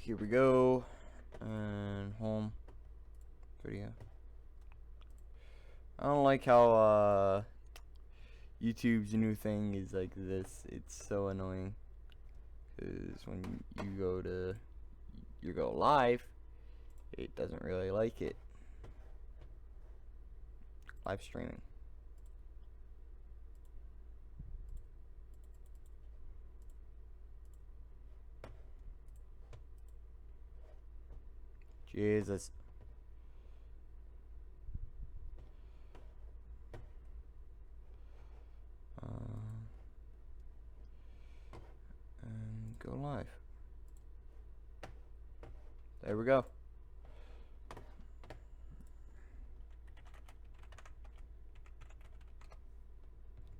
here we go. And home video. I don't like how YouTube's new thing is like this. It's so annoying. Because when you go live, it doesn't really like it. Live streaming. Jesus. And go live. There we go.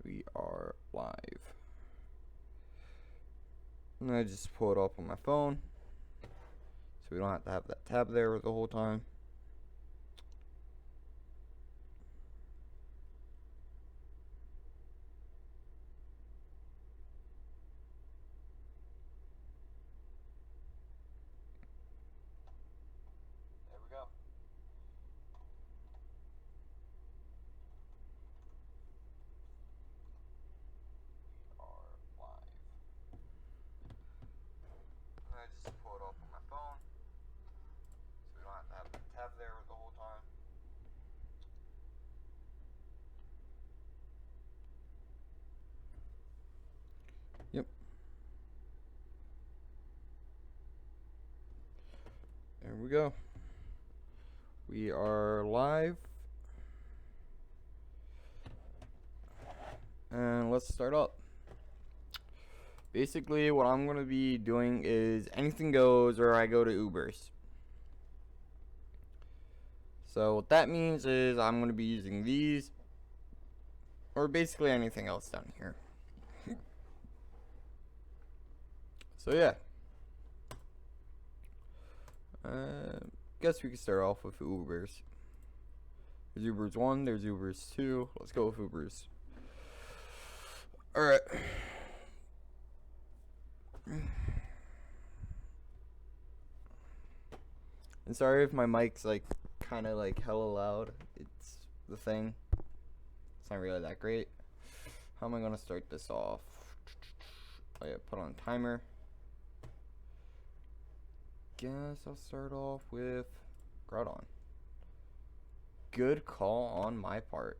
We are live. And I just pull it up on my phone, so we don't have to have that tab there the whole time. There we go. We are live. And I just pull it up on my phone, so we don't have to have the tab there the whole time. Yep. There we go. We are live. And let's start up. Basically, what I'm going to be doing is anything goes, or I go to Ubers. So what that means is I'm going to be using these, or basically anything else down here. So yeah. Guess we can start off with Ubers. There's Ubers 1, there's Ubers 2. Let's go with Ubers. Alright. And sorry if my mic's like kind of like hella loud. It's the thing. It's not really that great. How am I gonna start this off? Oh yeah, put on timer. Guess I'll start off with Groudon. Good call on my part.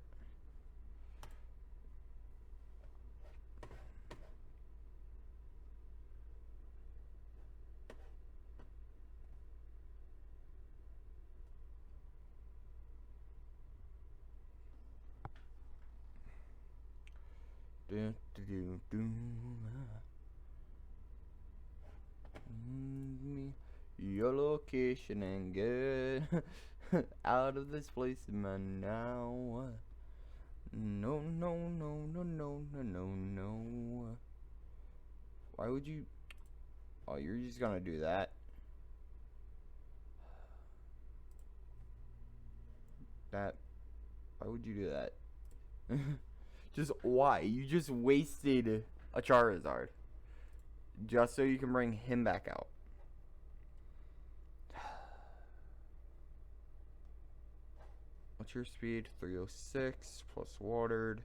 Your location and get out of this place now. No, no, no, no, no, no, no, no. Why would you? Oh, you're just gonna do that. Why would you do that? Just why? You just wasted a Charizard just so you can bring him back out. What's your speed? 306 plus watered.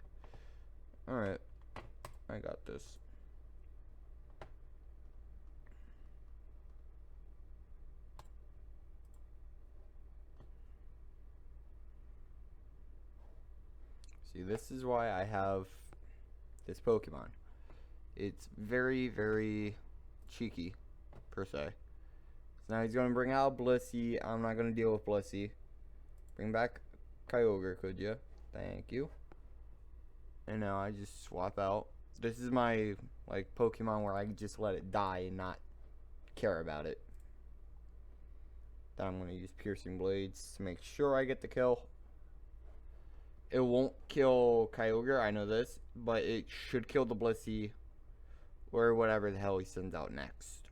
Alright. I got this. See, this is why I have this Pokemon. It's very, very cheeky, per se. So now he's going to bring out Blissey. I'm not going to deal with Blissey. Bring back Kyogre, could you? Thank you. And now I just swap out. This is my, like, Pokemon where I just let it die and not care about it. Then I'm going to use Piercing Blades to make sure I get the kill. It won't kill Kyogre, I know this, but it should kill the Blissey or whatever the hell he sends out next.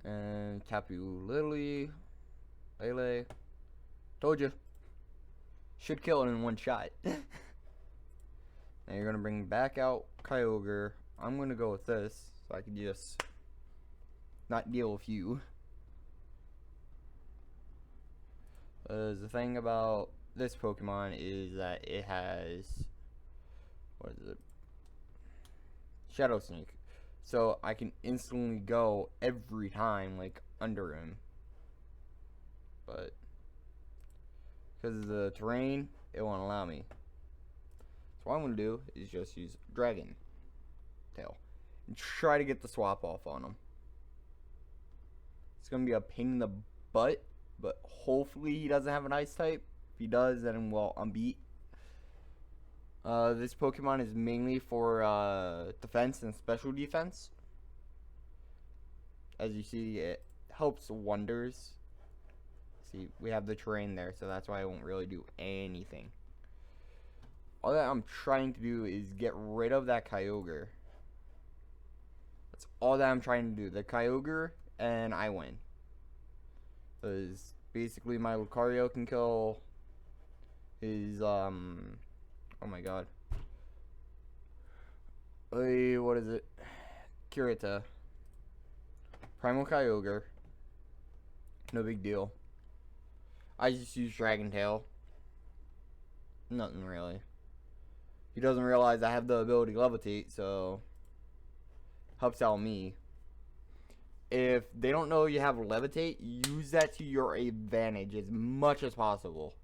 And Tapu Lele. Told you. Should kill it in one shot. Now you're gonna bring back out Kyogre. I'm gonna go with this, so I can just not deal with you. The thing about this Pokemon is that it has, what is it? Shadow Sneak. So I can instantly go every time, like, under him. But because of the terrain, it won't allow me. So what I'm going to do is just use Dragon Tail and try to get the swap off on him. It's going to be a pain in the butt, but hopefully he doesn't have an Ice type. If he does, then, well, I'm beat. This Pokemon is mainly for defense and special defense. As you see, it helps wonders. See, we have the terrain there, so that's why I won't really do anything. All that I'm trying to do is get rid of that Kyogre. That's all that I'm trying to do. The Kyogre, and I win. Because basically my Lucario can kill his, oh my god. What is it? Kirita. Primal Kyogre. No big deal. I just use Dragon Tail. Nothing really. He doesn't realize I have the ability to levitate, so helps out me. If they don't know you have levitate, use that to your advantage as much as possible.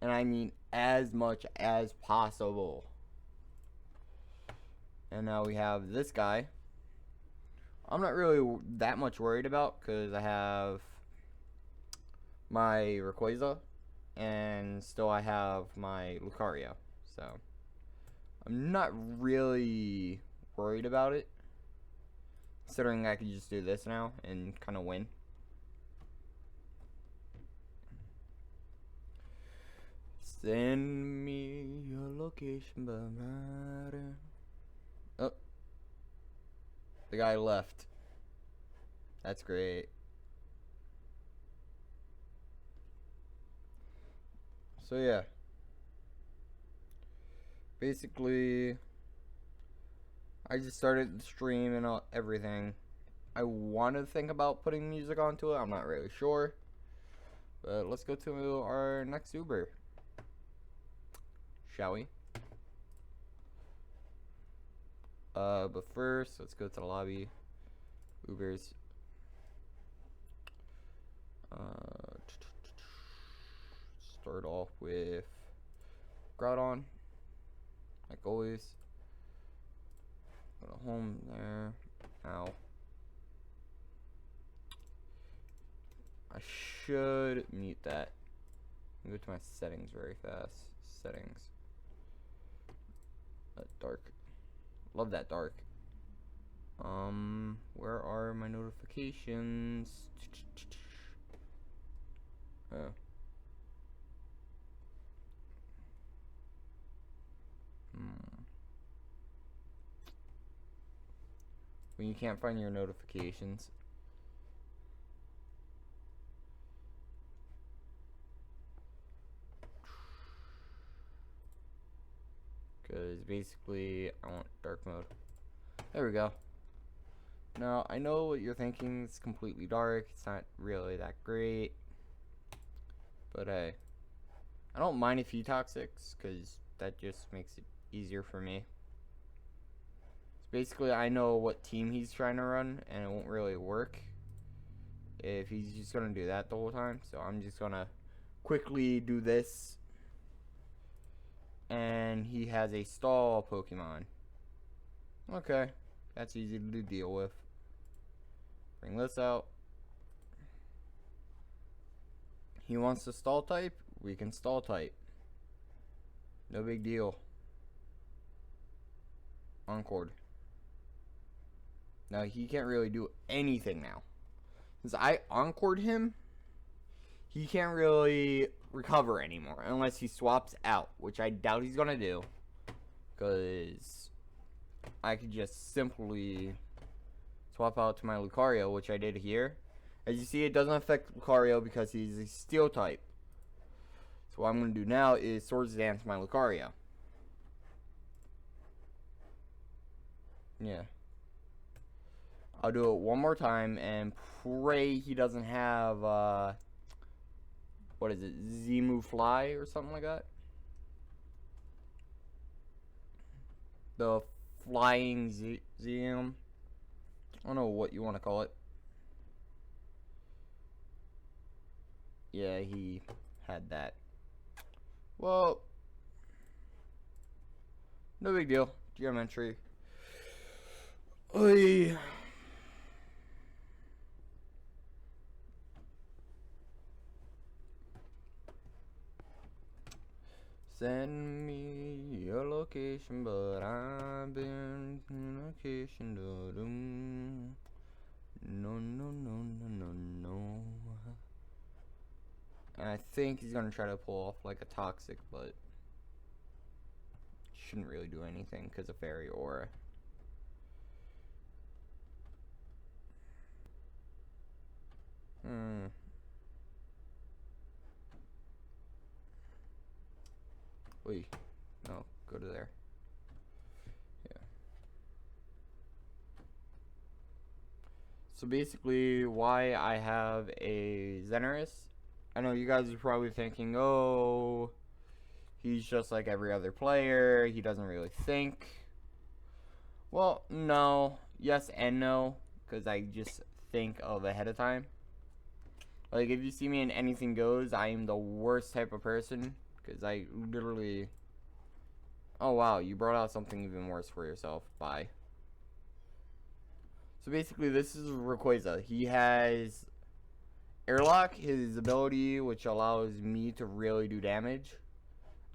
And I mean as much as possible. And now we have this guy. I'm not really that much worried about because I have my Rayquaza and still I have my Lucario. So I'm not really worried about it, considering I can just do this now and kind of win. Send me your location, oh, the guy left. That's great. So yeah, basically I just started the stream and everything. I want to think about putting music onto it. I'm not really sure, but let's go to our next Uber, shall we? But first, let's go to the lobby. Ubers. Start off with Groudon, like always. Go to home there. Ow. I should mute that. Go to my settings very fast. Settings. Dark. Love that dark. Where are my notifications? Oh. When you can't find your notifications. Because basically I want dark mode. There we go. Now I know what you're thinking, it's completely dark, it's not really that great. But hey, I don't mind if you toxics, because that just makes it easier for me. So basically I know what team he's trying to run, and it won't really work if he's just gonna do that the whole time. So I'm just gonna quickly do this. And he has a stall Pokemon. Okay, that's easy to deal with. Bring this out. He wants to stall type, we can stall type. No big deal. Encore. Now he can't really do anything now. Since I encored him, he can't really recover anymore unless he swaps out, which I doubt he's gonna do, because I could just simply swap out to my Lucario, which I did here. As you see, it doesn't affect Lucario because he's a steel type. So what I'm going to do now is Swords Dance my Lucario. Yeah. I'll do it one more time and pray he doesn't have, what is it, Zemu Fly or something like that? The Flying Zem. I don't know what you want to call it. Yeah, he had that. Well, no big deal. Geometry. Oy. Send me your location, but I've been in location. No, no, no, no, no, no. And I think he's gonna try to pull off like a toxic, but shouldn't really do anything because of Fairy Aura. Wait, no, go to there. Yeah. So basically, why I have a Xenorous. I know you guys are probably thinking, oh, he's just like every other player. He doesn't really think. Well, no. Yes and no. Because I just think of ahead of time. Like, if you see me in Anything Goes, I am the worst type of person. Because I literally... Oh, wow. You brought out something even worse for yourself. Bye. So basically, this is Rayquaza. He has Airlock, his ability, which allows me to really do damage.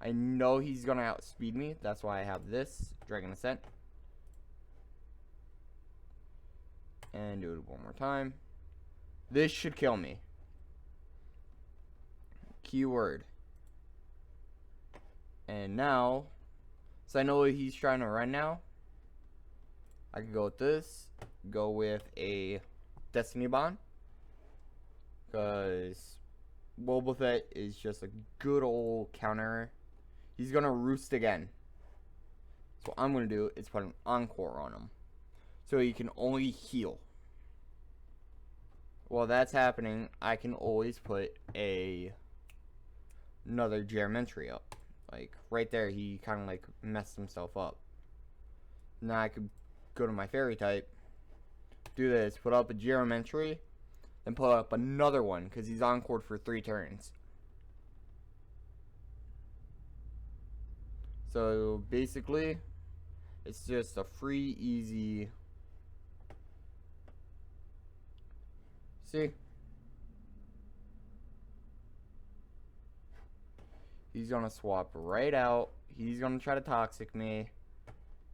I know he's going to outspeed me. That's why I have this, Dragon Ascent. And do it one more time. This should kill me. Keyword. And now, so I know what he's trying to run now. I could go with this. Go with a Destiny Bond. Because Wobbuffet is just a good old counter. He's going to roost again. So what I'm going to do is put an Encore on him. So he can only heal. While that's happening, I can always put another Geometry up. Like, right there, he kind of, like, messed himself up. Now I could go to my Fairy type, do this, put up a Geometry, then put up another one, because he's encored for 3 turns. So, basically, it's just a free, easy... See? He's gonna swap right out. He's gonna try to toxic me.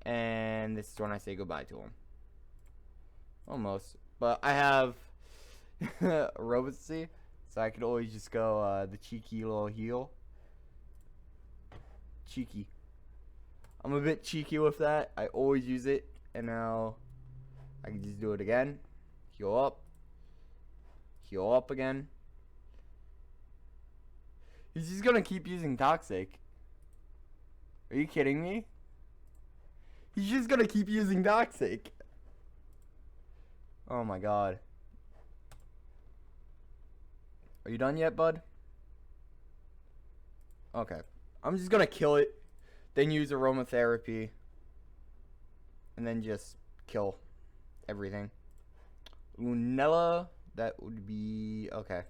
And this is when I say goodbye to him. Almost. But I have Robocy, so I could always just go the cheeky little heal. Cheeky. I'm a bit cheeky with that. I always use it. And now I can just do it again. Heal up. Heal up again. He's just gonna keep using Toxic. Are you kidding me? He's just gonna keep using Toxic. Oh my god. Are you done yet, bud? Okay. I'm just gonna kill it. Then use Aromatherapy. And then just kill everything. Lunella, that would be... Okay.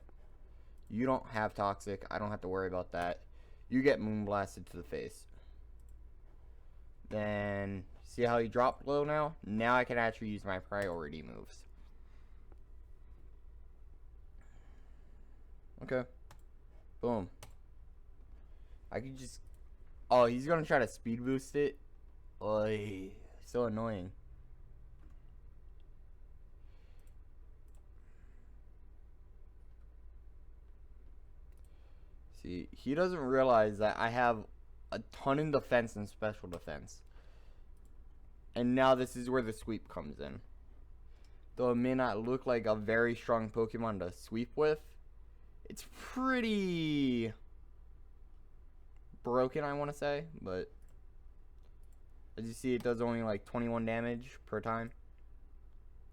You don't have Toxic. I don't have to worry about that. You get Moonblasted to the face. Then, see how he dropped low now? Now I can actually use my priority moves. Okay. Boom. I can just... Oh, he's going to try to speed boost it. Oy. So annoying. See, he doesn't realize that I have a ton in defense and special defense. And now this is where the sweep comes in. Though it may not look like a very strong Pokemon to sweep with, it's pretty broken, I want to say, but as you see, it does only like 21 damage per time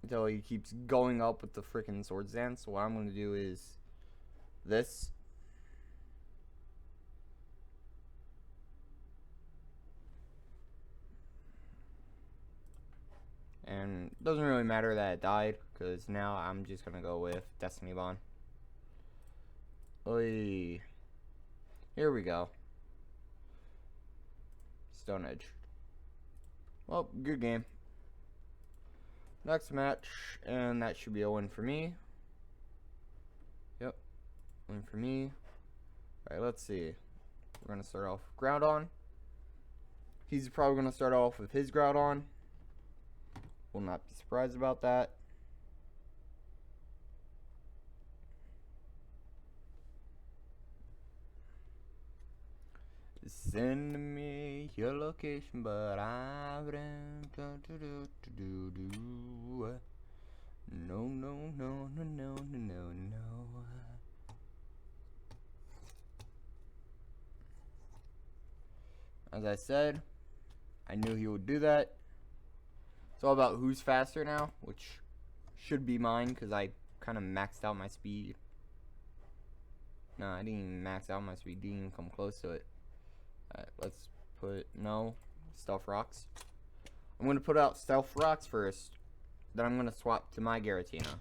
until he keeps going up with the freaking sword stance. So what I'm going to do is this. And it doesn't really matter that it died, because now I'm just going to go with Destiny Bond. Oy. Here we go. Stone Edge. Well, good game. Next match, and that should be a win for me. Yep, win for me. Alright, let's see. We're going to start off with Groudon. He's probably going to start off with his Groudon. Will not be surprised about that. Send me your location, but I wouldn't do. No, no, no, no, no, no, no, no. As I said, I knew he would do that. It's all about who's faster now, which should be mine, because I kind of maxed out my speed. No, I didn't even max out my speed. Didn't even come close to it. Alright, let's put, no, Stealth Rocks. I'm going to put out Stealth Rocks first. Then I'm going to swap to my Giratina.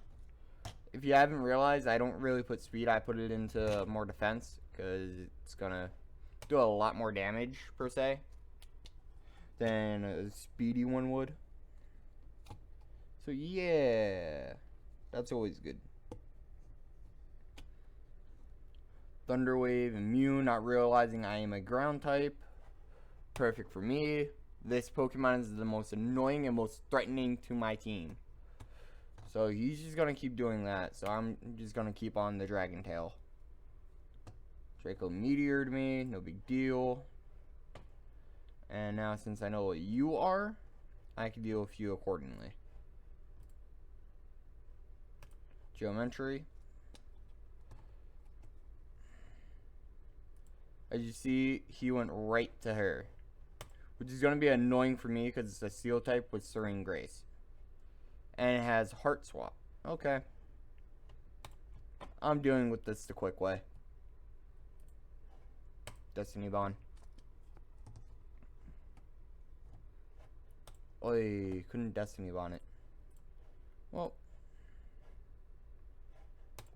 If you haven't realized, I don't really put speed. I put it into more defense, because it's going to do a lot more damage, per se, than a speedy one would. So yeah, that's always good. Thunder Wave, immune, not realizing I am a ground type. Perfect for me. This Pokemon is the most annoying and most threatening to my team. So he's just going to keep doing that. So I'm just going to keep on the Dragon Tail. Draco Meteored me, no big deal. And now since I know what you are, I can deal with you accordingly. Geometry. As you see, he went right to her, which is going to be annoying for me because it's a Steel type with Serene Grace. And it has Heart Swap. Okay. I'm dealing with this the quick way. Destiny Bond. Oi, couldn't Destiny Bond it. Well,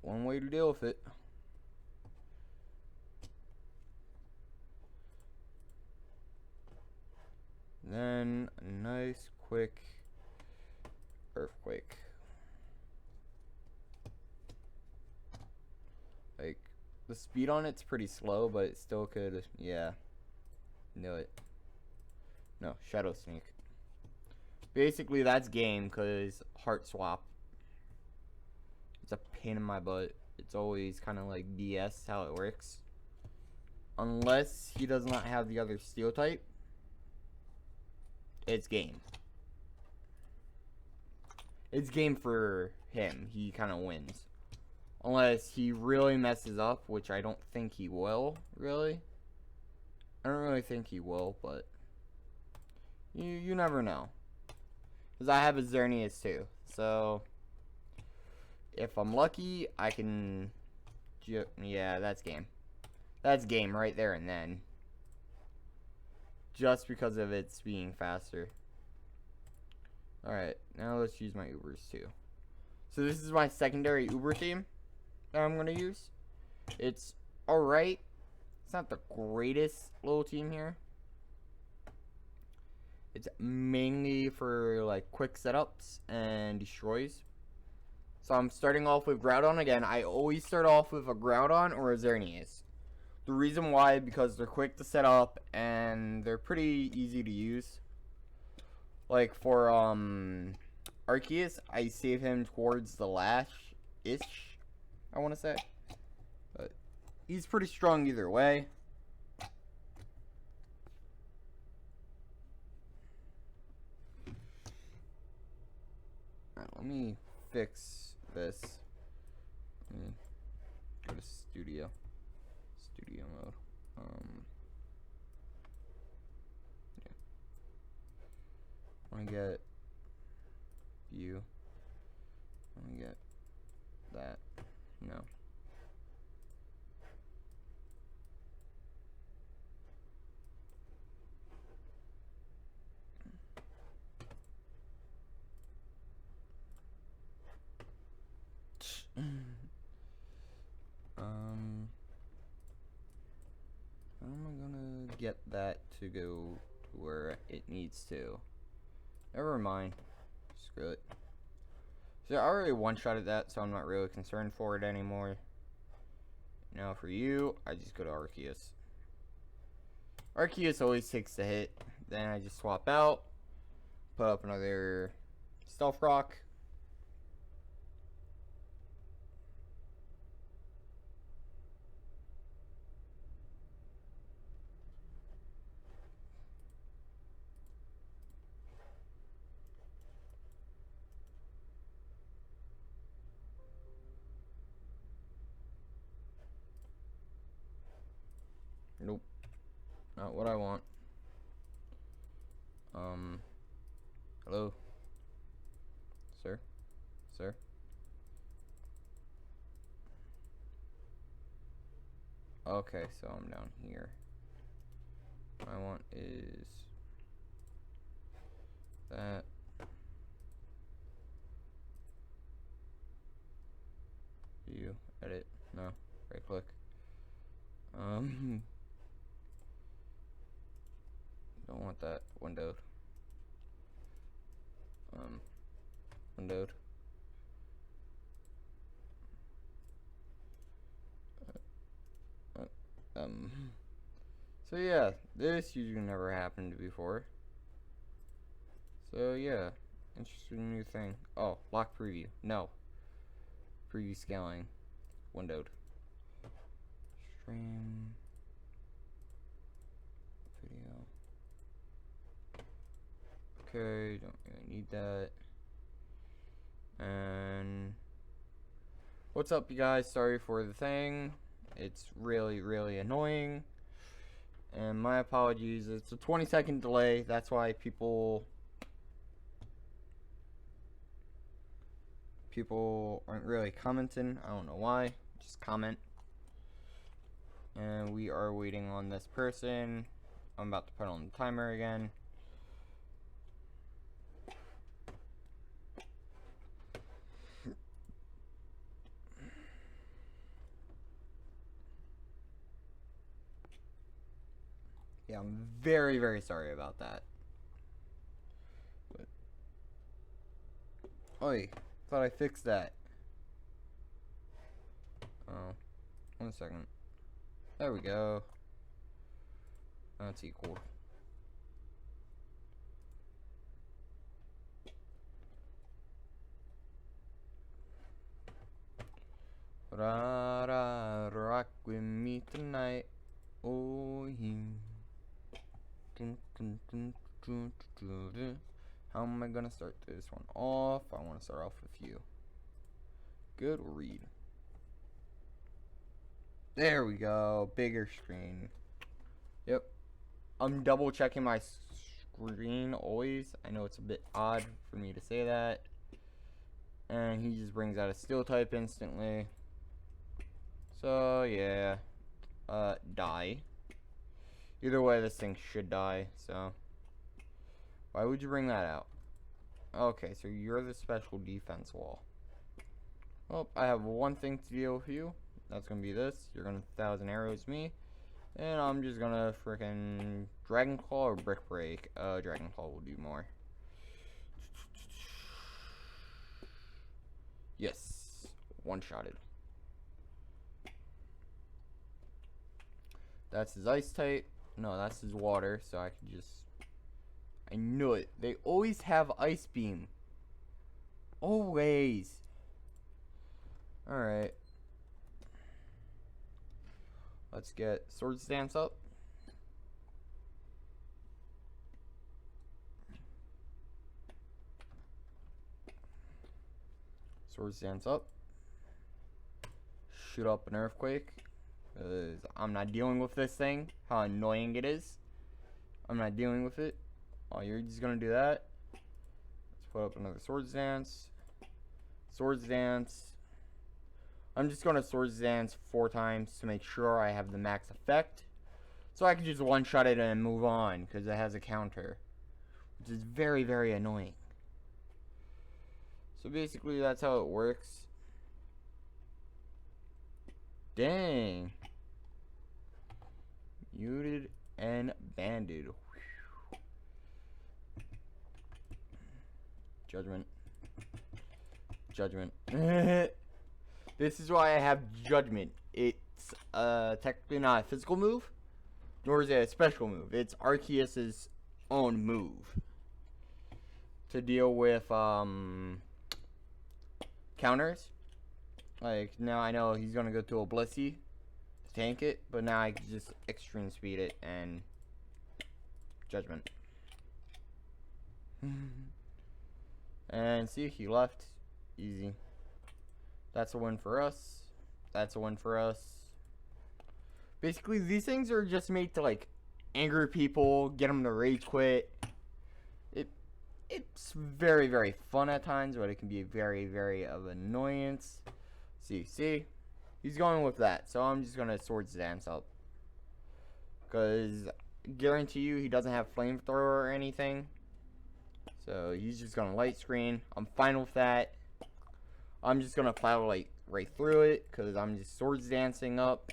one way to deal with it. Then a nice quick Earthquake. Like, the speed on it's pretty slow, but it still could, yeah. Knew it. No, Shadow Sneak. Basically, that's game, because Heart Swap. It's a pain in my butt. It's always kind of like BS how it works. Unless he does not have the other Steel type, it's game. It's game for him. He kind of wins. Unless he really messes up, which I don't think he will, really. I don't really think he will, but you never know. Because I have a Xerneas too. So, if I'm lucky, I can... Yeah, that's game. That's game right there and then. Just because of its being faster. Alright, now let's use my Ubers too. So this is my secondary Uber team that I'm going to use. It's alright. It's not the greatest little team here. It's mainly for like quick setups and destroys. So I'm starting off with Groudon again. I always start off with a Groudon or a Xerneas. The reason why, because they're quick to set up and they're pretty easy to use. Like for Arceus, I save him towards the last-ish, I want to say. But he's pretty strong either way. Alright, let me fix this. Let me go to studio mode. I'm gonna get you. I'm gonna get that. No. How am I gonna get that to go to where it needs to? Never mind. Screw it. So I already one-shotted that, so I'm not really concerned for it anymore. Now for you, I just go to Arceus. Arceus always takes the hit. Then I just swap out. Put up another Stealth Rock. Nope. Not what I want. Hello? Sir? Sir? Okay, so I'm down here. What I want is that. View, edit, no, right click. Don't want that windowed. Windowed. So yeah, this usually never happened before. So yeah, interesting new thing. Oh, lock preview. No. Preview scaling. Windowed. Stream. Video. Okay, don't really need that. And what's up, you guys? Sorry for the thing. It's really, really annoying. And my apologies. It's a 20-second delay. That's why people aren't really commenting. I don't know why. Just comment. And we are waiting on this person. I'm about to put on the timer again. Yeah, I'm very, very sorry about that. But, oi, thought I fixed that. Oh, 1 second. There we go. That's equal. Rock with me tonight. Oh, yeah. How am I gonna start this one off? I want to start off with you. Good read. There we go. Bigger screen. Yep. I'm double checking my screen always. I know it's a bit odd for me to say that. And he just brings out a steel type instantly. So yeah. Die. Either way, this thing should die, so. Why would you bring that out? Okay, so you're the special defense wall. Well, I have one thing to deal with you. That's gonna be this. You're gonna 1,000 arrows me. And I'm just gonna frickin' Dragon Claw or Brick Break. Dragon Claw will do more. Yes. One-shotted. That's his ice type. No, that's his water, so I can just... I knew it. They always have Ice Beam. Always. Alright. Let's get Swords Dance up. Swords Dance up. Shoot up an Earthquake. I'm not dealing with this thing. How annoying it is. I'm not dealing with it. Oh, you're just gonna do that? Put up another Swords Dance. Swords Dance. I'm just going to Swords Dance 4 times to make sure I have the max effect. So I can just one-shot it and move on, because it has a counter. Which is very, very annoying. So basically, that's how it works. Dang. Muted and banded. Judgment. Judgment. This is why I have Judgment. It's technically not a physical move, nor is it a special move. It's Arceus's own move to deal with counters. Like, now I know he's gonna go to a Blissey to tank it, but now I can just extreme speed it and Judgment. And see, he left. Easy. That's a win for us. That's a win for us. Basically, these things are just made to, like, anger people, get them to rage quit. It's very, very fun at times, but it can be very, very of annoyance. See? He's going with that, so I'm just going to Swords Dance up. Because, guarantee you, he doesn't have Flamethrower or anything. So, he's just going to Light Screen. I'm fine with that. I'm just going to plow Light right through it, because I'm just Swords Dancing up.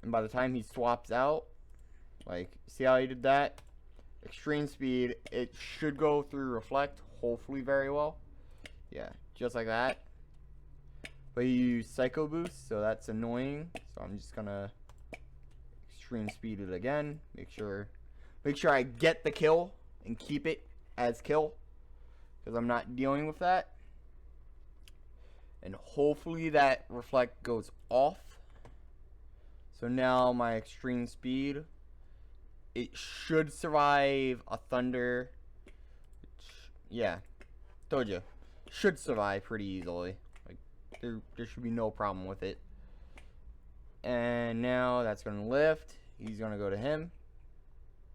And by the time he swaps out, like, see how he did that? Extreme speed, it should go through Reflect, hopefully very well. Yeah, just like that. But he used Psycho Boost, so that's annoying. So I'm just gonna extreme speed it again. Make sure I get the kill and keep it as kill, because I'm not dealing with that. And hopefully that Reflect goes off. So now my extreme speed, it should survive a Thunder. Which, yeah, told you, should survive pretty easily. Like, there should be no problem with it. And now that's gonna lift. He's gonna go to him.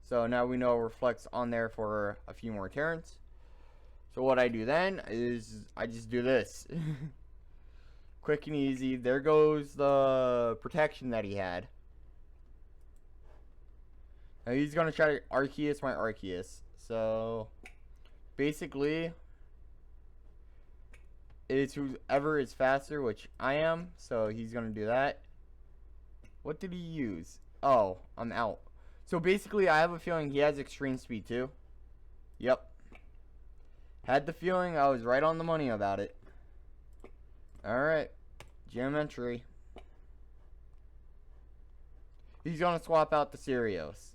So now we know Reflect's on there for a few more turns. So what I do then is I just do this. Quick and easy. There goes the protection that he had. Now he's going to try to Arceus my Arceus. So, basically, it's whoever is faster, which I am. So, he's going to do that. What did he use? Oh, I'm out. So, basically, I have a feeling he has extreme speed, too. Yep. Had the feeling. I was right on the money about it. Alright. Geometry. He's going to swap out the Sirius.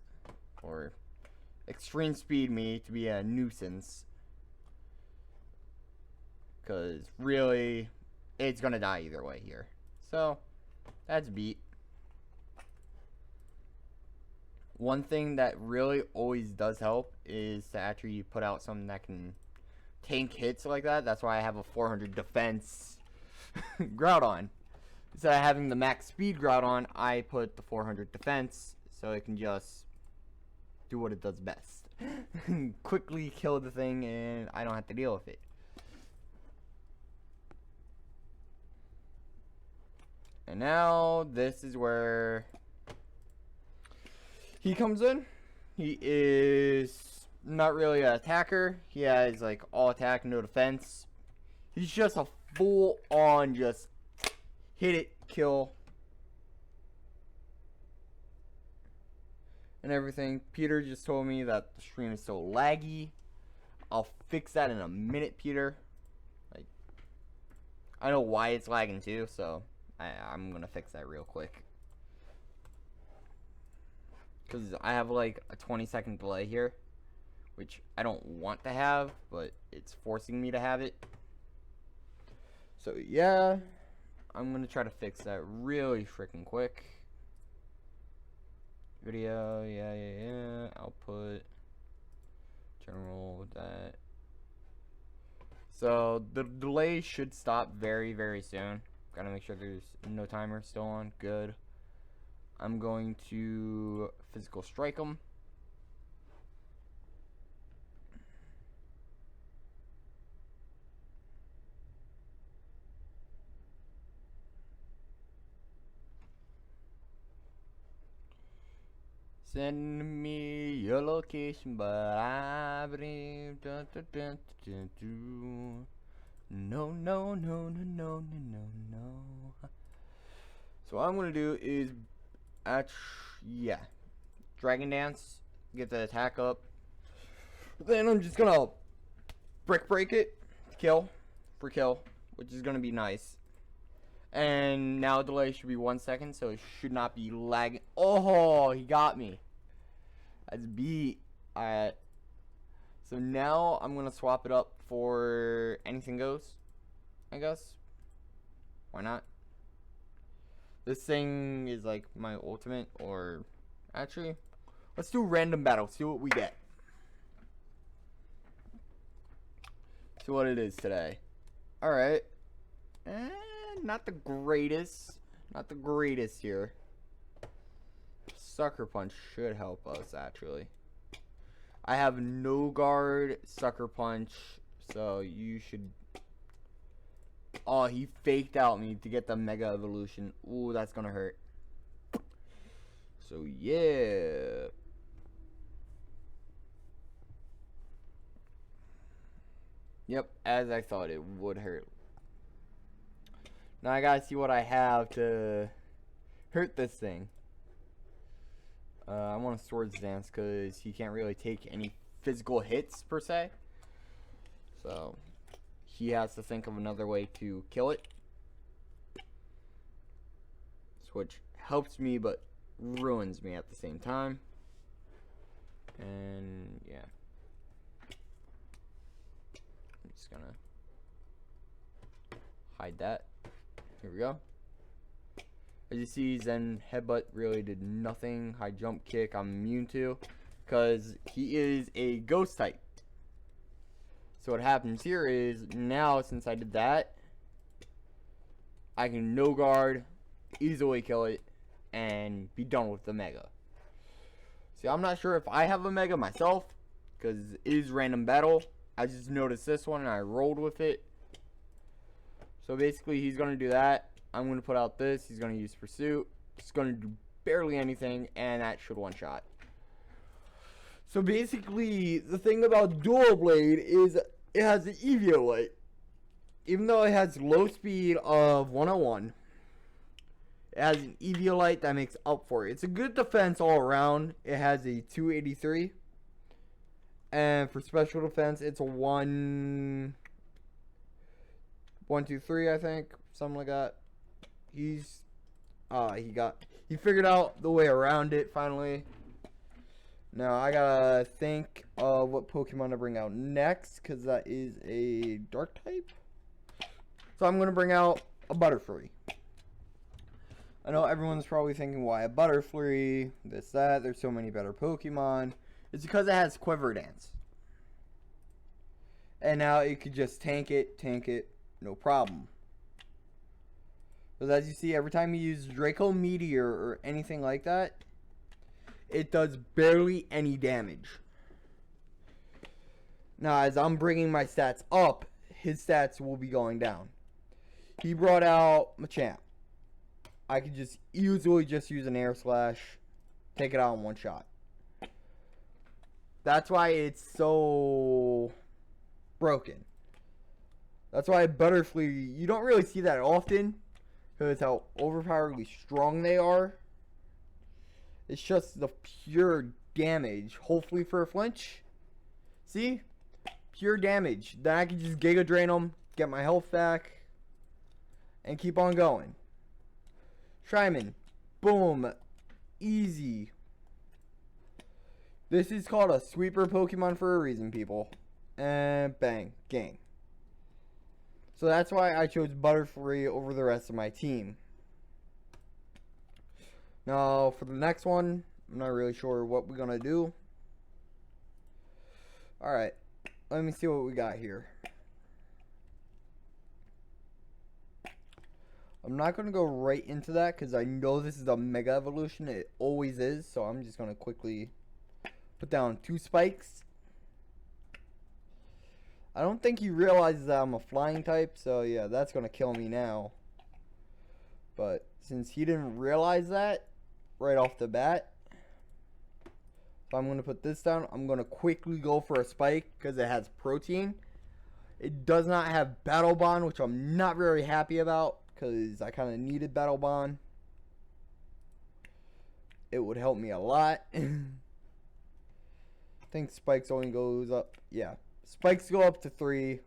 Or extreme speed me to be a nuisance. Because really, it's going to die either way here. So, that's beat. One thing that really always does help is to actually put out something that can tank hits like that. That's why I have a 400 defense Groudon. Instead of having the max speed Groudon, I put the 400 defense so it can just do what it does best. Quickly kill the thing and I don't have to deal with it. And now this is where he comes in. He is not really an attacker. He has like all attack, no defense. He's just a full on just hit it, kill, and everything. Peter just told me that the stream is so laggy. I'll fix that in a minute, Peter. Like, I know why it's lagging too, so I'm gonna fix that real quick. Because I have like a 20-second delay here, which I don't want to have, but it's forcing me to have it. So yeah, I'm gonna try to fix that really freaking quick. Video, yeah. Output, general with that. So the delay should stop very, very soon. Gotta make sure there's no timer still on. Good. I'm going to physical strike him. Send me your location, but I believe. No, no, no, no, no, no, no, no. So what I'm gonna do is, yeah, Dragon Dance, get the attack up. Then I'm just gonna break it, kill, for kill, which is gonna be nice. And now delay should be 1 second, so it should not be lagging. Oh, he got me. That's beat. Alright. So now I'm gonna swap it up for anything goes, I guess. Why not? This thing is like my ultimate, or actually, let's do random battle, see what we get. See what it is today. Alright. Not the greatest. Not the greatest here. Sucker Punch should help us, actually. I have no guard, Sucker Punch, so you should... Oh, he faked out me to get the Mega Evolution. Ooh, that's gonna hurt. So, yeah. Yep, as I thought it would hurt. Now I gotta see what I have to hurt this thing. I want a Swords Dance because he can't really take any physical hits per se. So he has to think of another way to kill it. Which helps me but ruins me at the same time. And yeah. I'm just gonna hide that. Here we go. As you see, Zen Headbutt really did nothing. High Jump Kick I'm immune to, because he is a ghost type. So what happens here is, now since I did that, I can no guard, easily kill it, and be done with the Mega. See, I'm not sure if I have a Mega myself, because it is random battle. I just noticed this one and I rolled with it. So basically he's going to do that. I'm going to put out this. He's going to use Pursuit. It's going to do barely anything, and that should one-shot. So basically, the thing about Dual Blade is it has an Eviolite. Even though it has low speed of 101, it has an Eviolite that makes up for it. It's a good defense all around. It has a 283. And for special defense, it's a 1, 2, 3, I think. Something like that. He figured out the way around it finally. Now I gotta think of what Pokemon to bring out next, because that is a dark type. So I'm gonna bring out a Butterfree. I know everyone's probably thinking, why a Butterfree? This, that. There's so many better Pokemon. It's because it has Quiver Dance. And now it could just tank it, no problem. Because as you see, every time you use Draco Meteor or anything like that, it does barely any damage. Now, as I'm bringing my stats up, his stats will be going down. He brought out Machamp. I could just easily just use an Air Slash, take it out in one shot. That's why it's so broken. That's why Butterfree, you don't really see that often, because how overpoweringly strong they are. It's just the pure damage. Hopefully for a flinch. See? Pure damage. Then I can just Giga Drain them, get my health back, and keep on going. Shryman. Boom. Easy. This is called a sweeper Pokemon for a reason, people. And bang. Game. So that's why I chose Butterfree over the rest of my team. Now, for the next one, I'm not really sure what we're going to do. Alright. Let me see what we got here. I'm not going to go right into that because I know this is a Mega Evolution. It always is. So I'm just going to quickly put down 2 spikes. I don't think he realizes that I'm a flying type, so yeah, that's going to kill me now. But since he didn't realize that right off the bat, So I'm going to put this down. I'm going to quickly go for a spike because it has protein. It does not have Battle Bond, which I'm not very happy about because I kind of needed Battle Bond. It would help me a lot. I think spikes only goes up. Yeah, spikes go up to 3.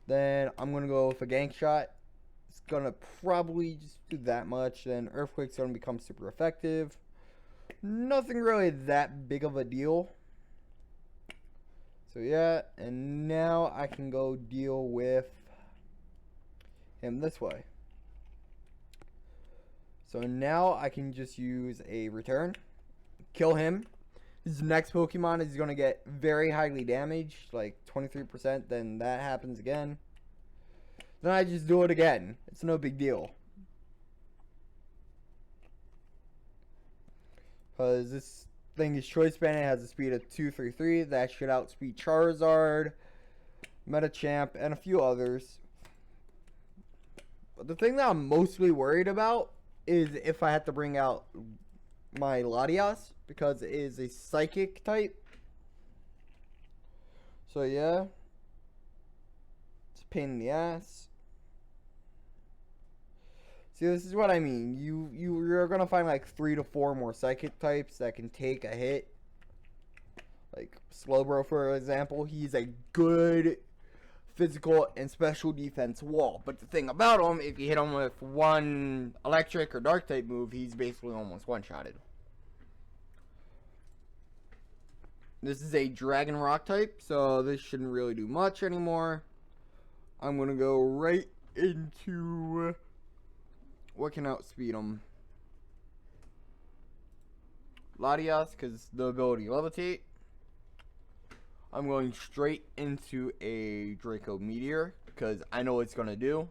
Then I'm going to go with a gank shot. It's going to probably just do that much. Then Earthquake's going to become super effective. Nothing really that big of a deal. So yeah, and now I can go deal with him this way. So now I can just use a return, kill him. His next Pokemon is going to get very highly damaged, like 23%, then that happens again. Then I just do it again. It's no big deal. Because this thing is Choice Band. It has a speed of 233. That should outspeed Charizard, Metachamp, and a few others. But the thing that I'm mostly worried about is if I have to bring out my Latias, because it is a Psychic type. So yeah, it's a pain in the ass. See, this is what I mean. You're gonna find like 3 to 4 more Psychic types that can take a hit. Like Slowbro, for example, he's a good physical and special defense wall. But the thing about him, if you hit him with one electric or dark type move, he's basically almost one-shotted. This is a Dragon Rock type, so this shouldn't really do much anymore. I'm gonna go right into what can outspeed him. Latias, because the ability Levitate. I'm going straight into a Draco Meteor because I know what it's going to do.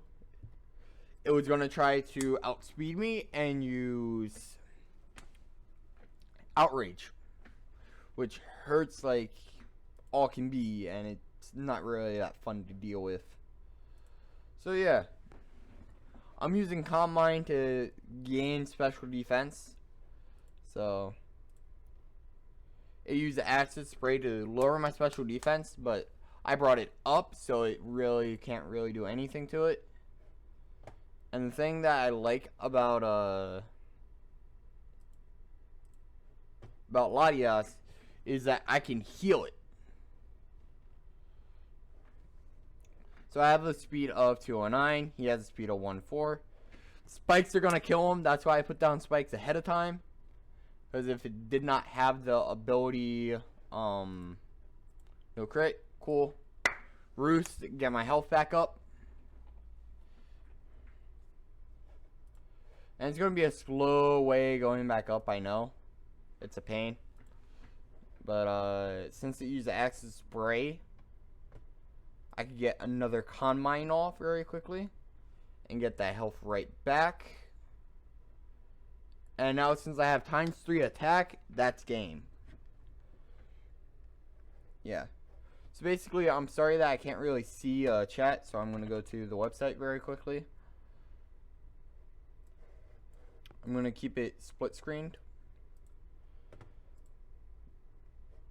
It was going to try to outspeed me and use Outrage, which hurts like all can be, and it's not really that fun to deal with. So yeah, I'm using Calm Mind to gain special defense. So it used the acid spray to lower my special defense, but I brought it up, so it really can't really do anything to it. And the thing that I like about Latias is that I can heal it. So I have the speed of 209. He has a speed of 1.4. Spikes are gonna kill him. That's why I put down spikes ahead of time. Because if it did not have the ability, no crit, cool. Roost, get my health back up. And it's going to be a slow way going back up, I know. It's a pain. But since it used the acid spray, I could get another Con Mine off very quickly. And get that health right back. And now since I have ×3 attack, that's game. Yeah. So basically, I'm sorry that I can't really see chat, so I'm going to go to the website very quickly. I'm going to keep it split screened.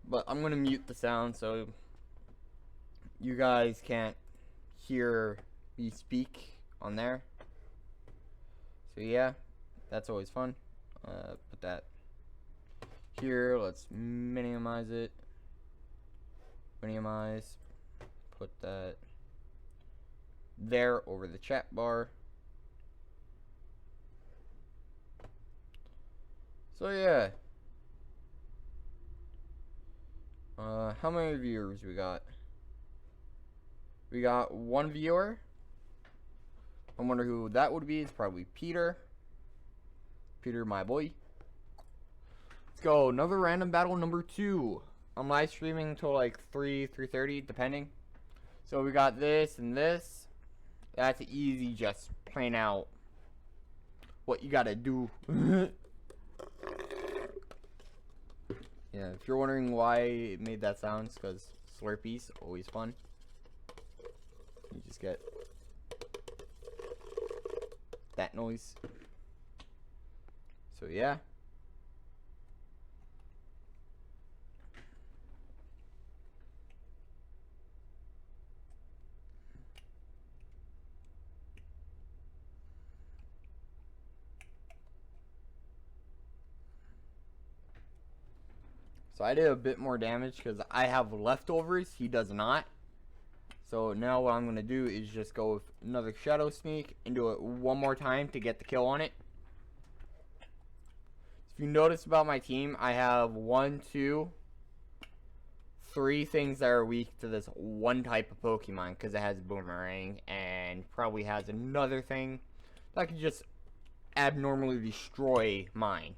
But I'm going to mute the sound so you guys can't hear me speak on there. So yeah, that's always fun. Put that here. Let's minimize it. Minimize. Put that there over the chat bar. So yeah. How many viewers we got? We got 1 viewer. I wonder who that would be. It's probably Peter. Peter, my boy. Let's go. Another random battle number 2. I'm live streaming until like 3:30, depending. So we got this and this. That's easy, just plain out what you gotta do. Yeah, if you're wondering why it made that sound, it's because Slurpees, always fun. You just get that noise. So yeah. So I did a bit more damage because I have leftovers. He does not. So now what I'm going to do is just go with another Shadow Sneak and do it one more time to get the kill on it. If you notice about my team, I have 1, 2, 3 things that are weak to this one type of Pokemon because it has Boomerang and probably has another thing that can just abnormally destroy mine.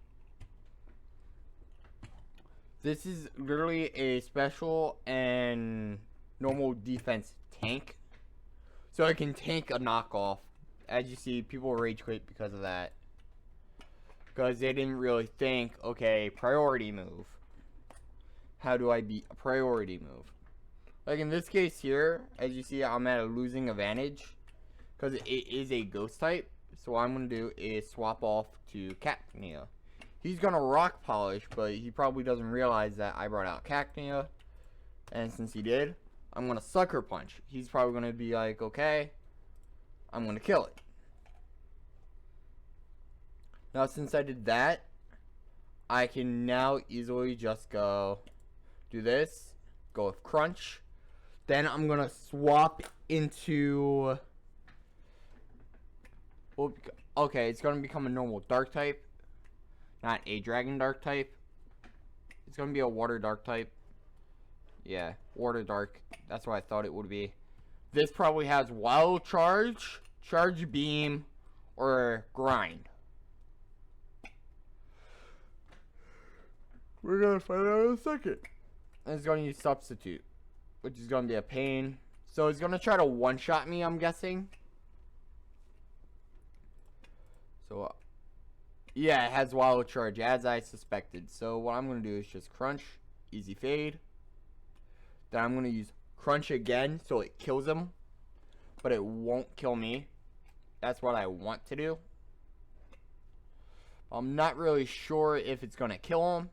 This is literally a special and normal defense tank. So I can tank a knockoff. As you see, people rage quit because of that. Because they didn't really think, okay, priority move. How do I beat a priority move? Like in this case here, as you see, I'm at a losing advantage. Because it is a ghost type. So what I'm going to do is swap off to Cacnea. He's going to rock polish, but he probably doesn't realize that I brought out Cacnea. And since he did, I'm going to sucker punch. He's probably going to be like, okay, I'm going to kill it. Now since I did that, I can now easily just go do this, go with Crunch. Then I'm going to swap into... Okay, it's going to become a normal dark type. Not a dragon dark type. It's going to be a water dark type. Yeah, water dark. That's what I thought it would be. This probably has wild charge, charge beam, or grind. We're going to find out in a second. And it's going to use substitute, which is going to be a pain. So it's going to try to one-shot me, I'm guessing. So, yeah, it has wild charge, as I suspected. So what I'm going to do is just Crunch, easy fade. Then I'm going to use Crunch again, so it kills him. But it won't kill me. That's what I want to do. I'm not really sure if it's going to kill him.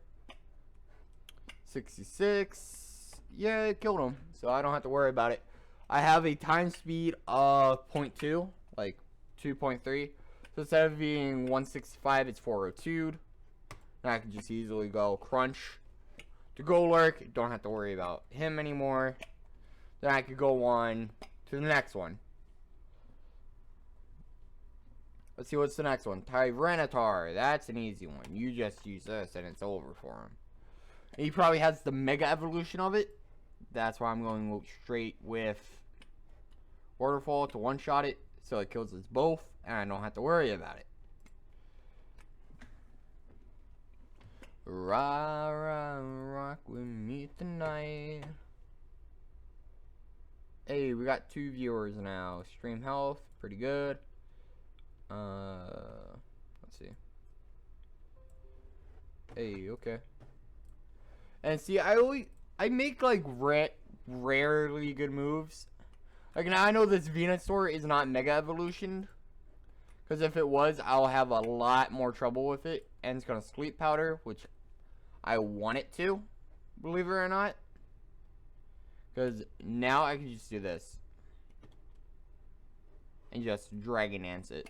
66. Yeah, it killed him. So I don't have to worry about it. I have a time speed of 0.2. Like 2.3. So instead of being 165, it's 402'd. Now I can just easily go Crunch to Golurk. Don't have to worry about him anymore. Then I could go on to the next one. Let's see what's the next one. Tyranitar. That's an easy one. You just use this and it's over for him. And he probably has the Mega Evolution of it. That's why I'm going straight with Waterfall to one-shot it. So it kills us both. And I don't have to worry about it. Rock with me tonight. Hey, we got 2 viewers now. Stream health, pretty good. Let's see. Hey, okay. And see, I make like rarely good moves. Like now I know this Venusaur is not Mega Evolutioned. Because if it was, I'll have a lot more trouble with it. And it's going to Sleep Powder, which I want it to, believe it or not. Because now I can just do this. And just Dragon Dance it.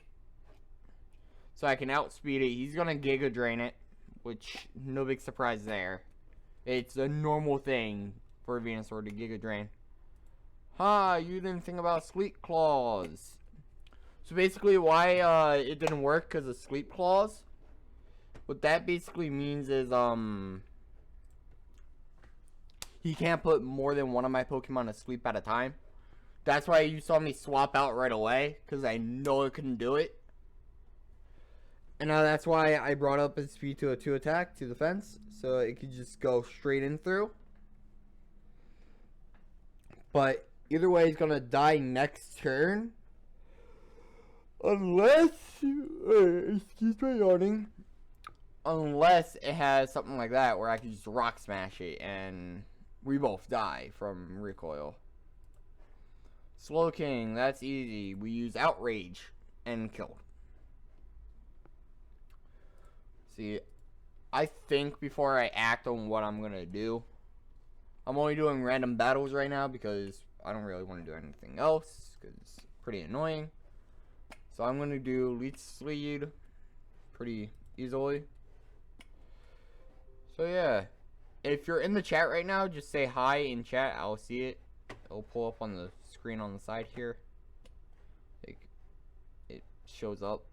So I can outspeed it. He's going to Giga Drain it, which no big surprise there. It's a normal thing for a Venusaur to Giga Drain. Ha, you didn't think about Sleep Claws. So basically why it didn't work because of Sleep Claws. What that basically means is he can't put more than one of my Pokemon to sleep at a time. That's why you saw me swap out right away, because I know it couldn't do it. And that's why I brought up his speed to a 2 attack to defense, so it could just go straight in through. But either way, he's gonna die next turn. Unless, excuse my yawning. Unless it has something like that where I can just Rock Smash it and we both die from recoil. Slow King, that's easy. We use Outrage and kill. See, I think before I act on what I'm gonna do, I'm only doing random battles right now because I don't really want to do anything else because it's pretty annoying. So I'm going to do Leech Seed pretty easily. So yeah, if you're in the chat right now, just say hi in chat. I'll see it. It'll pull up on the screen on the side here. Like, it shows up.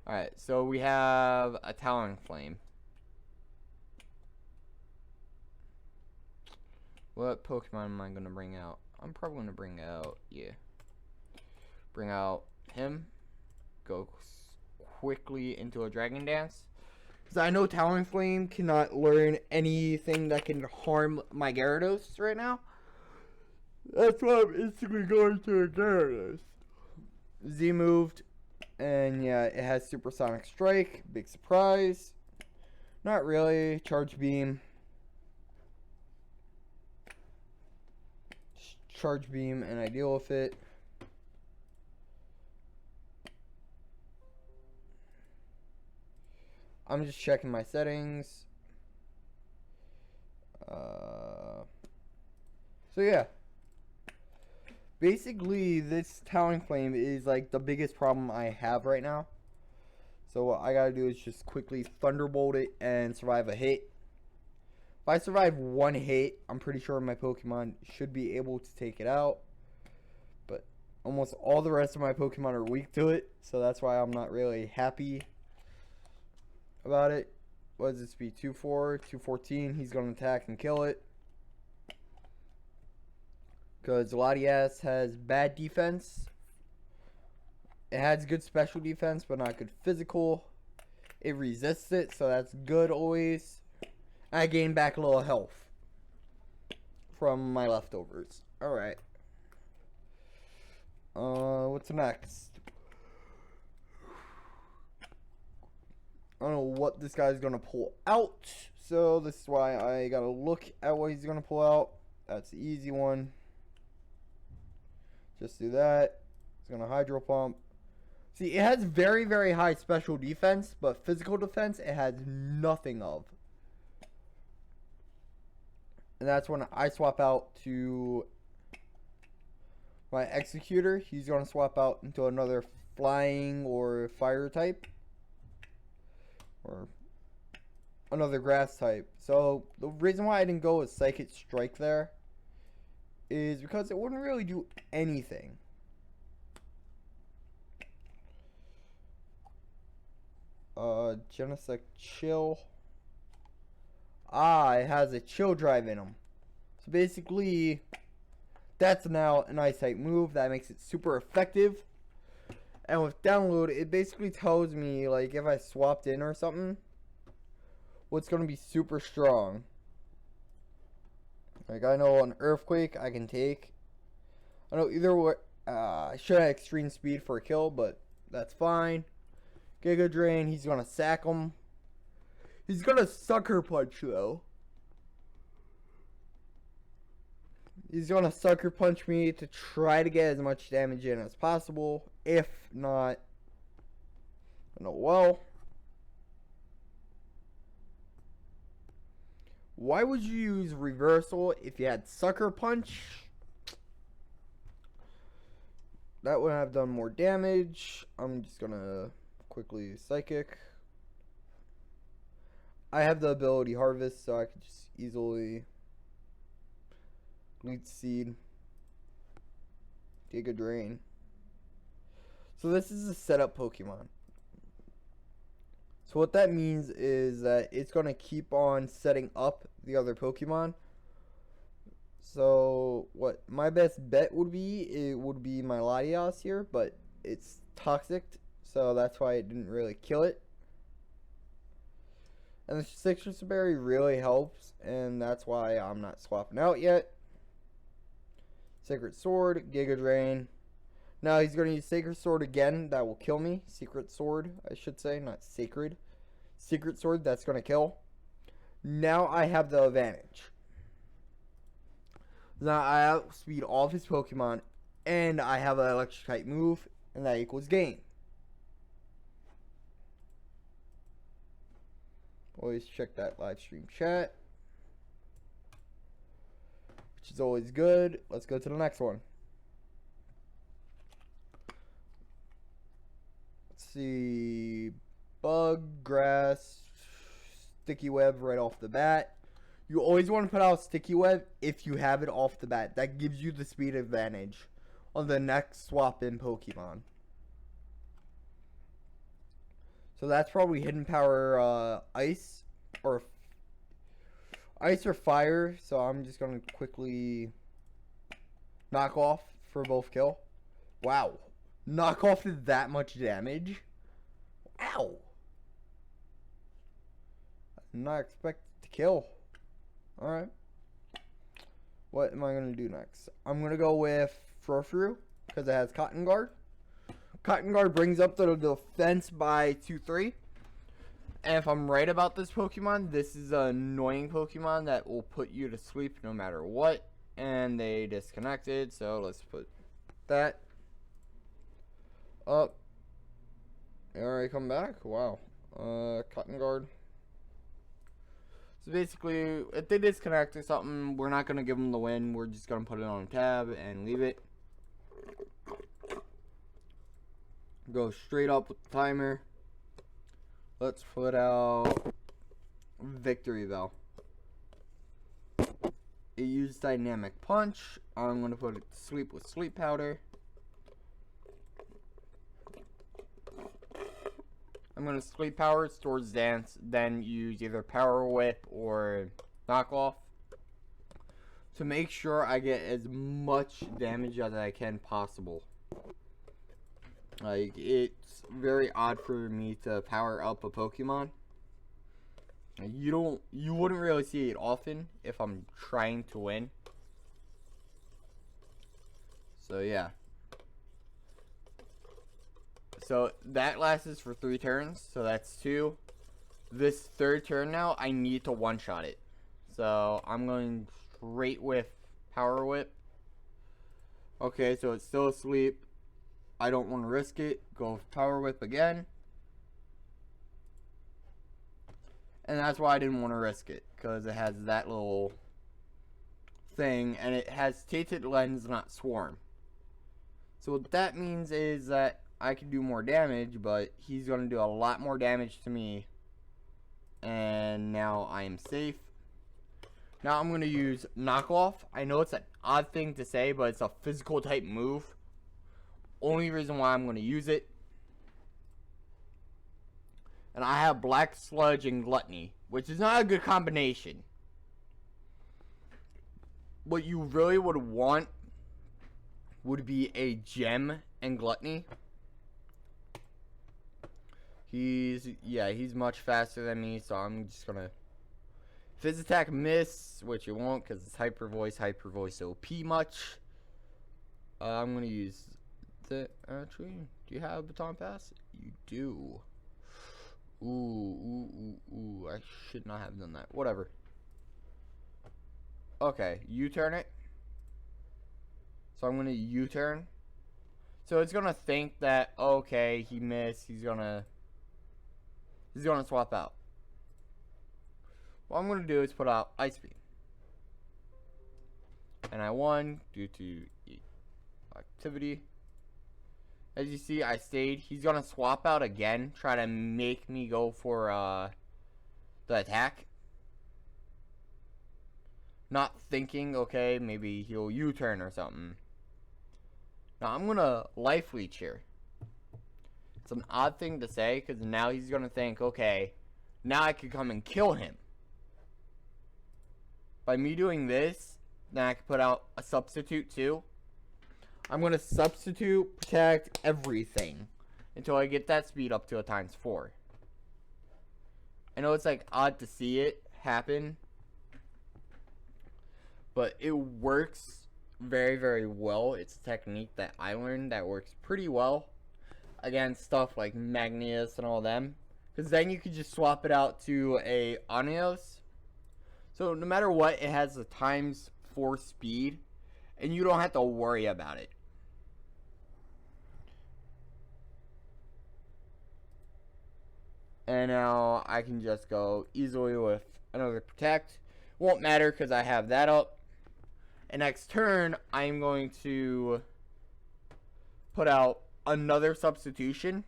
Alright, so we have a Talonflame. What Pokemon am I going to bring out? I'm probably going to bring out, bring out him. Go quickly into a Dragon Dance. Because I know Talonflame cannot learn anything that can harm my Gyarados right now. That's why I'm instantly going to a Gyarados. Z moved. And yeah, it has Supersonic Strike. Big surprise. Not really. Charge Beam. Charge Beam, and I deal with it. I'm just checking my settings. So yeah. Basically, this Talonflame is like the biggest problem I have right now. So what I gotta do is just quickly Thunderbolt it and survive a hit. If I survive one hit, I'm pretty sure my Pokemon should be able to take it out. But almost all the rest of my Pokemon are weak to it, so that's why I'm not really happy about it. What does this be? 2-4, 214. He's gonna attack and kill it. Because Latias has bad defense. It has good special defense, but not good physical. It resists it, so that's good always. I gain back a little health from my leftovers. Alright. What's next? I don't know what this guy's gonna pull out. So this is why I gotta look at what he's gonna pull out. That's the easy one. Just do that. It's gonna Hydro Pump. See, it has very, very high special defense, but physical defense it has nothing of. And that's when I swap out to my Executor. He's gonna swap out into another flying or fire type. Or another grass type. So the reason why I didn't go with Psychic Strike there is because it wouldn't really do anything. Genesect Chill. Ah, it has a Chill Drive in him. So basically, that's now an Ice type move that makes it super effective. And with download, it basically tells me, like, if I swapped in or something, what's going to be super strong. Like, I know an Earthquake I can take. I know either way, I should have Extreme Speed for a kill, but that's fine. Giga Drain, he's going to sack him. He's going to Sucker Punch, though. He's going to Sucker Punch me to try to get as much damage in as possible. If not, no, well. Why would you use Reversal if you had Sucker Punch? That would have done more damage. I'm just going to quickly Psychic. I have the ability Harvest, so I could just easily Leech Seed, Giga Drain. So this is a setup Pokemon. So what that means is that it's going to keep on setting up the other Pokemon. So what my best bet would be, it would be my Latias here, but it's toxic, so that's why it didn't really kill it. And the Citrus Berry really helps, and that's why I'm not swapping out yet. Sacred Sword, Giga Drain. Now he's going to use Sacred Sword again. That will kill me. Secret Sword, I should say, not Sacred. Secret Sword, that's going to kill. Now I have the advantage. Now I outspeed all of his Pokemon, and I have an Electric type move, and that equals gain. Always check that live stream chat, which is always good. Let's go to the next one. Let's see. Bug, Grass, sticky web right off the bat. You always want to put out sticky web if you have it off the bat. That gives you the speed advantage on the next swap in Pokemon. So that's probably hidden power ice or fire. So I'm just going to quickly knock off for both kill. Wow. Knock off did that much damage? Wow. I did not expect to kill. Alright. What am I going to do next? I'm going to go with Furfrou because it has Cotton Guard. Cotton Guard brings up the defense by 2-3. And if I'm right about this Pokemon, this is an annoying Pokemon that will put you to sleep no matter what. And they disconnected, so let's put that up. They already come back? Wow. Cotton Guard. So basically, if they disconnect or something, we're not going to give them the win. We're just going to put it on a tab and leave it. Go straight up with the timer. Let's put out Victory Bell. It used Dynamic Punch. I'm going to put it to sleep with Sleep Powder. I'm going to Sleep Power towards Dance, then use either Power Whip or Knock Off to make sure I get as much damage as I can possible. Like, it's very odd for me to power up a Pokemon. You wouldn't really see it often if I'm trying to win. So yeah. So that lasts for 3 turns, so that's 2. This third turn now, I need to one-shot it. So I'm going straight with Power Whip. Okay, so it's still asleep. I don't want to risk it. Go with Power Whip again. And that's why I didn't want to risk it, because it has that little thing, and it has Tainted Lens, not Swarm. So what that means is that I can do more damage, but he's going to do a lot more damage to me. And now I am safe. Now I'm going to use Knock Off. I know it's an odd thing to say, but it's a physical type move. Only reason why I'm going to use it. And I have Black Sludge and Gluttony, which is not a good combination. What you really would want would be a Gem and Gluttony. He's much faster than me, so I'm just gonna Fizz Attack miss, which it won't because it's Hyper Voice OP much. I'm gonna use the actually. Do you have Baton Pass? You do. Ooh, I should not have done that. Whatever. Okay, U-turn it. So I'm gonna U-turn. So it's gonna think that, okay, he missed, he's gonna swap out. What I'm gonna do is put out Ice Beam. And I won due to activity. As you see, I stayed. He's gonna swap out again, try to make me go for the attack. Not thinking, okay, maybe he'll U-turn or something. Now I'm gonna Life Leech here. It's an odd thing to say, because now he's gonna think, okay, now I can come and kill him. By me doing this, then I can put out a substitute too. I'm going to substitute, protect, everything until I get that speed up to a ×4. I know it's like odd to see it happen, but it works very, very well. It's a technique that I learned that works pretty well against stuff like Magnius and all them. Because then you could just swap it out to a Onios. So no matter what, it has a ×4 speed, and you don't have to worry about it. And now I can just go easily with another Protect. Won't matter because I have that up. And next turn, I'm going to put out another substitution.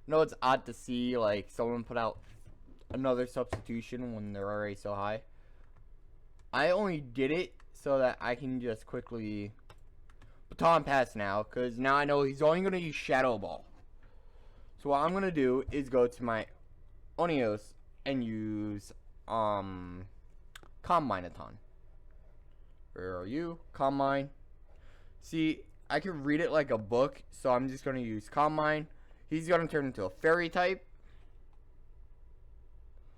know it's odd to see like someone put out another substitution when they're already so high. I only did it so that I can just quickly baton pass now, because now I know he's only going to use Shadow Ball. So what I'm going to do is go to my Onios and use Combinaton. Where are you? Combine. See, I can read it like a book, so I'm just going to use Combine. He's going to turn into a Fairy type,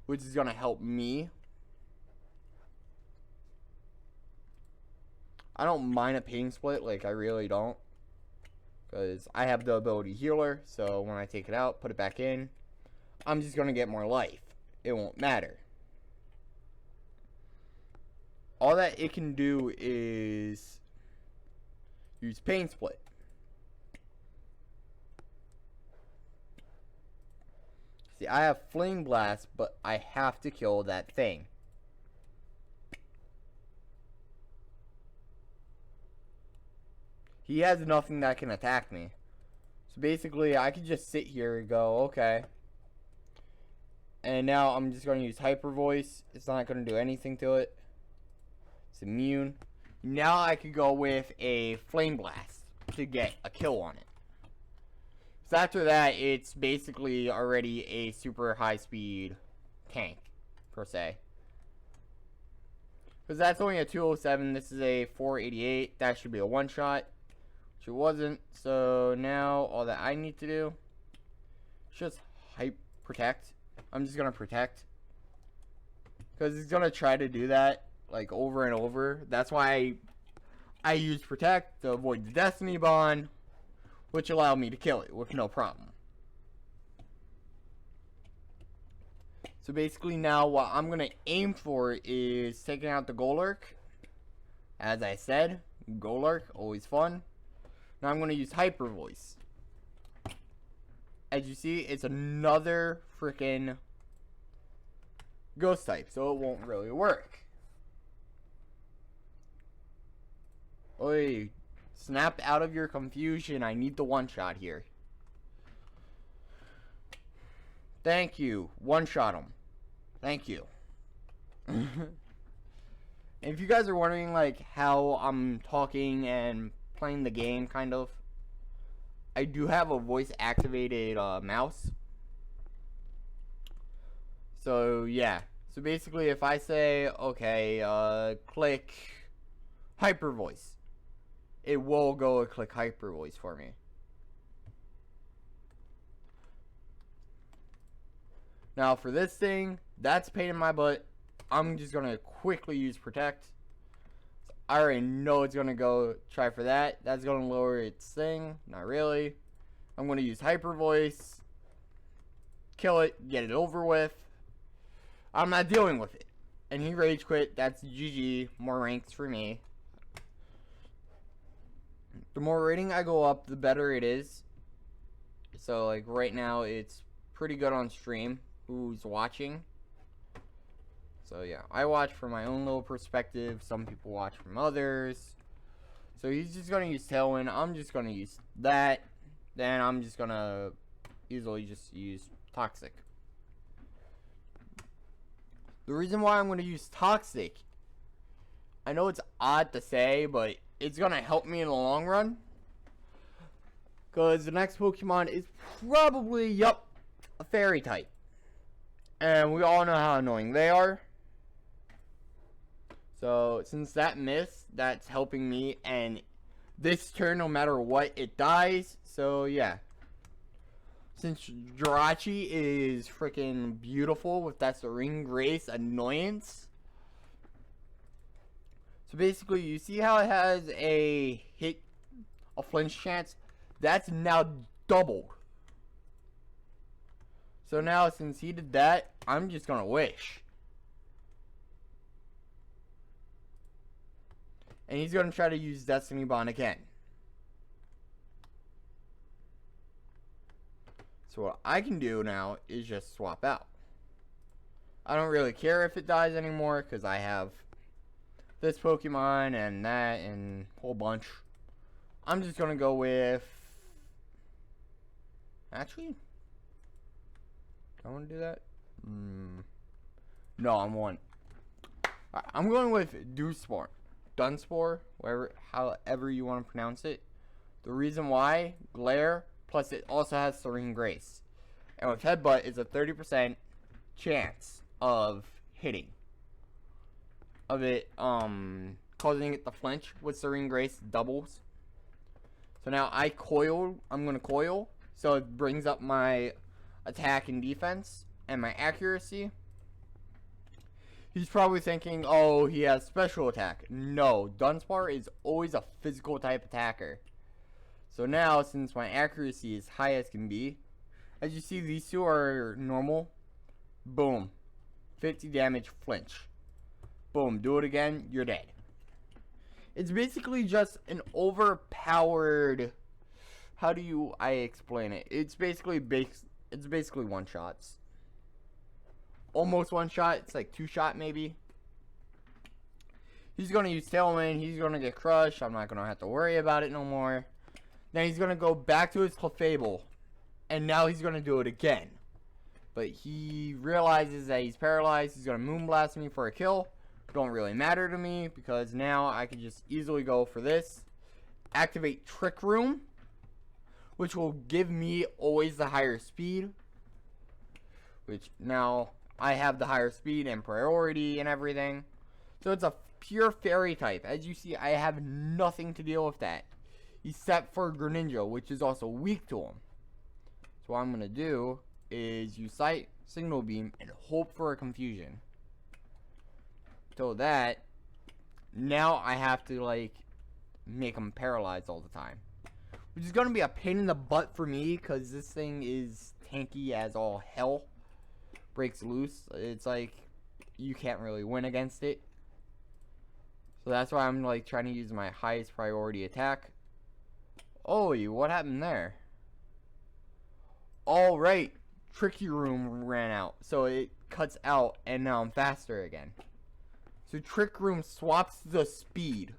which is going to help me. I don't mind a Pain Split, like I really don't. Because I have the ability Healer, so when I take it out, put it back in, I'm just going to get more life. It won't matter. All that it can do is use Pain Split. See, I have Flame Blast, but I have to kill that thing. He has nothing that can attack me. So basically, I can just sit here and go, okay. And now I'm just going to use Hyper Voice. It's not going to do anything to it. It's immune. Now I could go with a Flame Blast to get a kill on it. So after that, it's basically already a super high speed tank, per se. Because that's only a 207. This is a 488. That should be a one shot. Which it wasn't. So now all that I need to do is just protect. I'm just going to protect. Because he's going to try to do that like over and over. That's why I use protect to avoid the Destiny Bond, which allowed me to kill it with no problem. So basically now what I'm going to aim for is taking out the Golurk. As I said, Golurk, always fun. Now I'm going to use Hyper Voice. As you see, it's another freaking ghost type, so it won't really work. Oi, snap out of your confusion. I need the one shot here. Thank you. One shot him. Thank you. If you guys are wondering like how I'm talking and playing the game, kind of, I do have a voice activated mouse. So yeah, so basically if I say okay, click Hyper Voice, it will go click Hyper Voice for me. Now for this thing, that's a pain in my butt. I'm just gonna quickly use protect. I already know it's gonna go try for that. That's gonna lower its thing. Not really. I'm gonna use Hyper Voice, kill it, get it over with. I'm not dealing with it. And he rage quit. That's GG. More ranks for me. The more rating I go up, the better it is. So like right now, it's pretty good on stream. Who's watching? So yeah, I watch from my own little perspective. Some people watch from others. So he's just going to use Tailwind. I'm just going to use that. Then I'm just going to easily just use Toxic. The reason why I'm going to use Toxic, I know it's odd to say, but it's going to help me in the long run. Because the next Pokemon is probably, yup, a Fairy type. And we all know how annoying they are. So, since that miss, that's helping me, and this turn, no matter what, it dies. So, yeah. Since Jirachi is freaking beautiful with that Serene Grace annoyance. So, basically, you see how it has a flinch chance? That's now doubled. So, now, since he did that, I'm just gonna wish. And he's going to try to use Destiny Bond again. So what I can do now is just swap out. I don't really care if it dies anymore, because I have this Pokemon and that and a whole bunch. I'm just going to go with... Actually, Do I want to do that? No, I'm one. I'm going with Dunsparce, however you want to pronounce it. The reason why, Glare, plus it also has Serene Grace. And with Headbutt, it's a 30% chance of hitting. Of it, causing it to flinch with Serene Grace doubles. So now I'm going to coil, so it brings up my attack and defense and my accuracy. He's probably thinking, oh, he has special attack. No, Dunsparce is always a physical type attacker. So now, since my accuracy is high as can be, as you see, these two are normal. Boom. 50 damage flinch. Boom. Do it again, you're dead. It's basically just an overpowered... How do I explain it? It's basically one-shots. Almost one-shot. It's like two-shot maybe. He's going to use Tailwind. He's going to get crushed. I'm not going to have to worry about it no more. Then he's going to go back to his Clefable. And now he's going to do it again. But he realizes that he's paralyzed. He's going to Moonblast me for a kill. Don't really matter to me, because now I can just easily go for this. Activate Trick Room, which will give me always the higher speed. Which now I have the higher speed and priority and everything. So it's a pure fairy type. As you see, I have nothing to deal with that, except for Greninja, which is also weak to him. So what I'm going to do is use Sight, Signal Beam, and hope for a confusion. So that, now I have to, like, make him paralyzed all the time. Which is going to be a pain in the butt for me, because this thing is tanky as all hell. Breaks loose. It's like, you can't really win against it. So that's why I'm, like, trying to use my highest priority attack. Oh, what happened there? Alright, Tricky Room ran out. So it cuts out, and now I'm faster again. So Trick Room swaps the speed.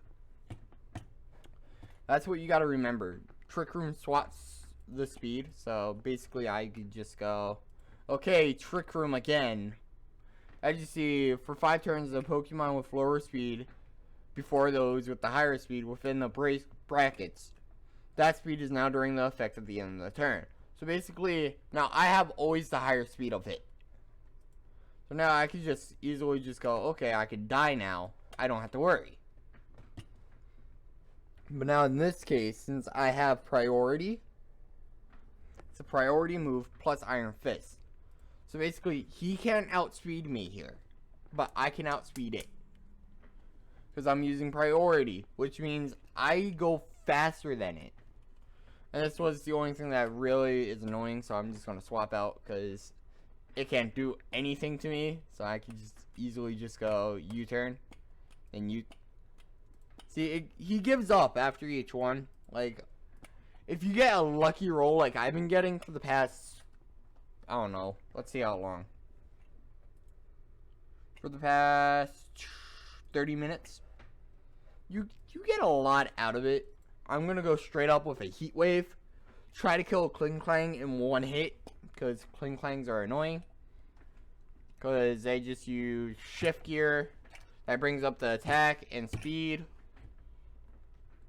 That's what you gotta remember. Trick Room swaps the speed. So basically I could just go, okay, Trick Room again. As you see, for 5 turns, the Pokemon with lower speed before those with the higher speed within the brackets. That speed is now during the effect at the end of the turn. So basically, now I have always the higher speed of hit. So now I could just easily just go, okay, I could die now. I don't have to worry. But now in this case, since I have priority, it's a priority move plus Iron Fist. So basically, he can't outspeed me here, but I can outspeed it. Because I'm using priority, which means I go faster than it. And this was the only thing that really is annoying, so I'm just going to swap out because it can't do anything to me. So I can just easily just go U-turn. And see, he gives up after each one. Like, if you get a lucky roll like I've been getting for the past, I don't know, let's see how long. For the past 30 minutes, you get a lot out of it. I'm going to go straight up with a Heat Wave. Try to kill Kling-Klang in one hit, because Kling-Klangs are annoying. Because they just use Shift Gear. That brings up the attack and speed.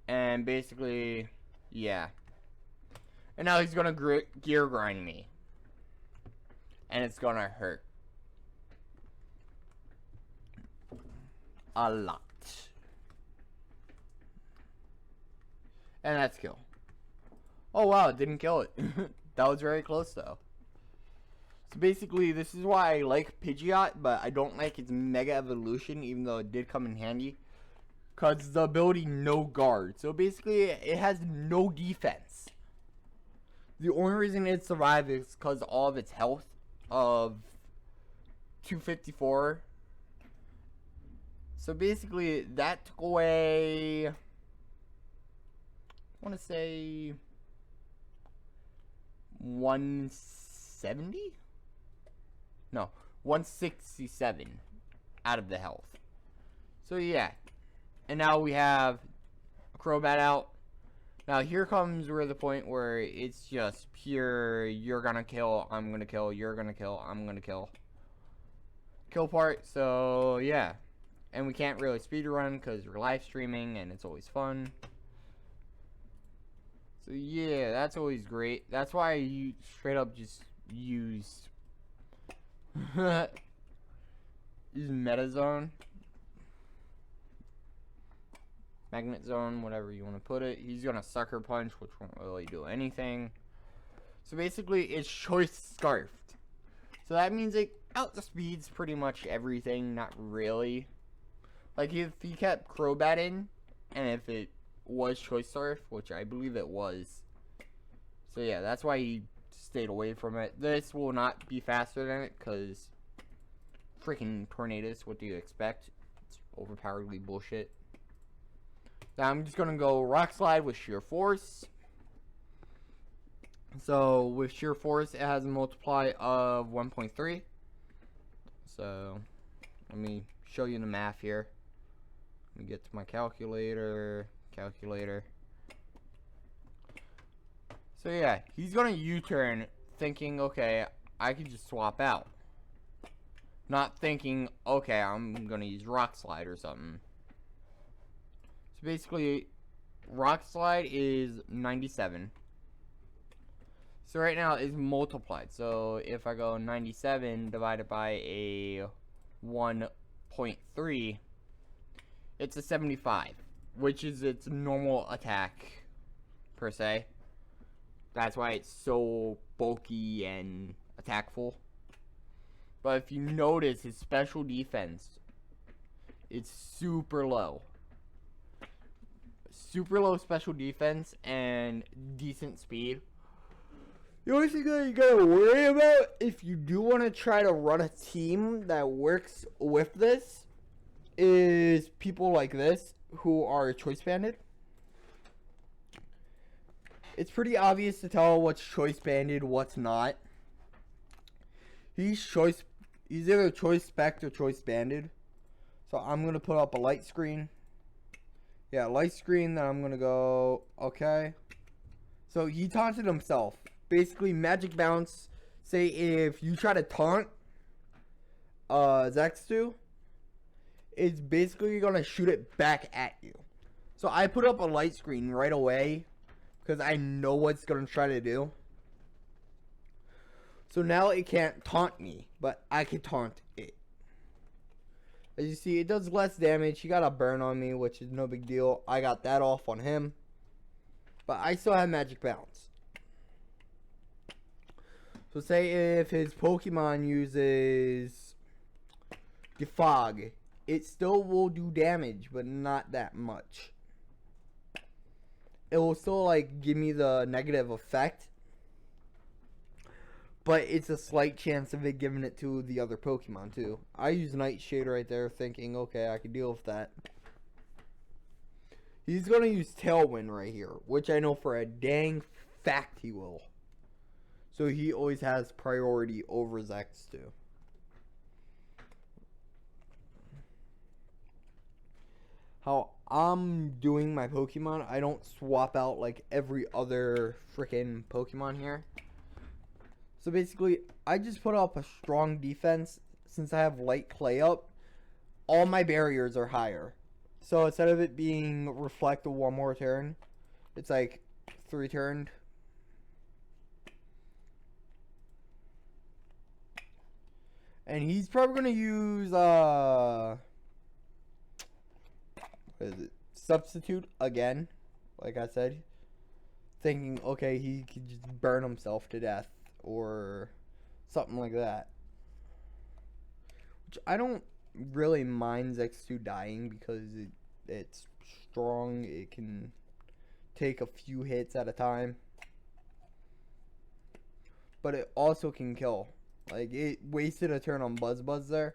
And basically, yeah. And now he's going to Gear Grind me. And it's going to hurt. A lot. And that's kill. Oh wow, it didn't kill it. That was very close though. So basically, this is why I like Pidgeot, but I don't like its Mega Evolution, even though it did come in handy. Because the ability No Guard. So basically, it has no defense. The only reason it survived is because all of its health of 254. So basically, that took away, I want to say 170? No, 167 out of the health. So yeah. And now we have Crobat out. Now here comes where the point where it's just pure you're gonna kill, I'm gonna kill, you're gonna kill, I'm gonna kill part. So yeah, and we can't really speedrun because we're live streaming and it's always fun. So yeah, that's always great. That's why you straight up just use use meta zone, magnet zone, whatever you want to put it. He's gonna sucker punch, which won't really do anything. So basically, it's choice scarfed. So that means it outspeeds pretty much everything. Not really. Like if he kept Crobating, and if it was choice scarf, which I believe it was. So yeah, that's why he stayed away from it. This will not be faster than it, because freaking Tornadus, what do you expect? It's overpoweredly bullshit. Now I'm just gonna go Rock Slide with Sheer Force. So with Sheer Force, it has a multiply of 1.3. So let me show you the math here. Let me get to my calculator. So yeah, he's gonna U-turn thinking, okay, I can just swap out. Not thinking, okay, I'm gonna use Rock Slide or something. So basically, Rock Slide is 97. So right now it's multiplied. So if I go 97 divided by a 1.3, it's a 75, which is its normal attack per se. That's why it's so bulky and attackful. But if you notice, his special defense, it's super low. Super low special defense and decent speed. The only thing that you gotta worry about if you do want to try to run a team that works with this is people like this who are choice banded. It's pretty obvious to tell what's choice banded, what's not. He's either choice spec or choice banded. So I'm gonna put up a light screen. Yeah, light screen, then I'm gonna go okay. So he taunted himself. Basically, magic bounce. Say if you try to taunt Zextu, it's basically gonna shoot it back at you. So I put up a light screen right away because I know what's gonna try to do. So now it can't taunt me, but I can taunt it. As you see, it does less damage. He got a burn on me, which is no big deal. I got that off on him, but I still have magic bounce. So say if his Pokemon uses Defog, it still will do damage, but not that much. It will still like give me the negative effect, but it's a slight chance of it giving it to the other Pokemon too. I use Nightshade right there thinking, okay, I can deal with that. He's going to use Tailwind right here, which I know for a dang fact he will. So he always has priority over Zextu. How I'm doing my Pokemon, I don't swap out like every other freaking Pokemon here. So basically, I just put up a strong defense. Since I have light clay up, all my barriers are higher. So instead of it being reflect one more turn, it's like 3 turned. And he's probably going to use, what is it? Substitute again, like I said. Thinking, okay, he could just burn himself to death or something like that. Which I don't really mind Zextu dying because it's strong. It can take a few hits at a time. But it also can kill. Like, it wasted a turn on Buzz there.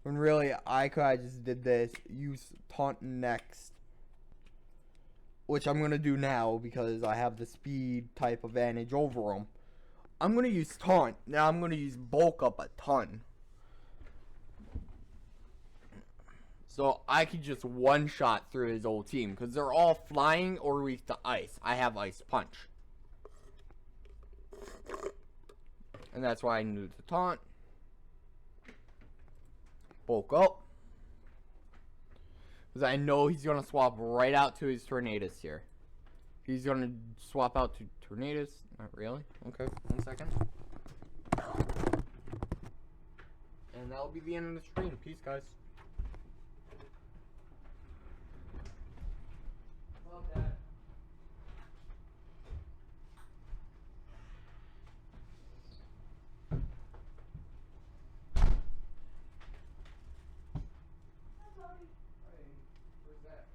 When really, I could have just did this. Use Taunt next. Which I'm going to do now because I have the speed type advantage over him. I'm going to use Taunt. Now I'm going to use Bulk up a ton. So I could just one-shot through his old team. Because they're all flying or weak to ice. I have Ice Punch. And that's why I knew to taunt. Bulk up. Because I know he's going to swap right out to his Tornadus here. He's going to swap out to Tornadus. Not really. Okay, 1 second. And that'll be the end of the stream. Peace, guys. Love that. Where's that?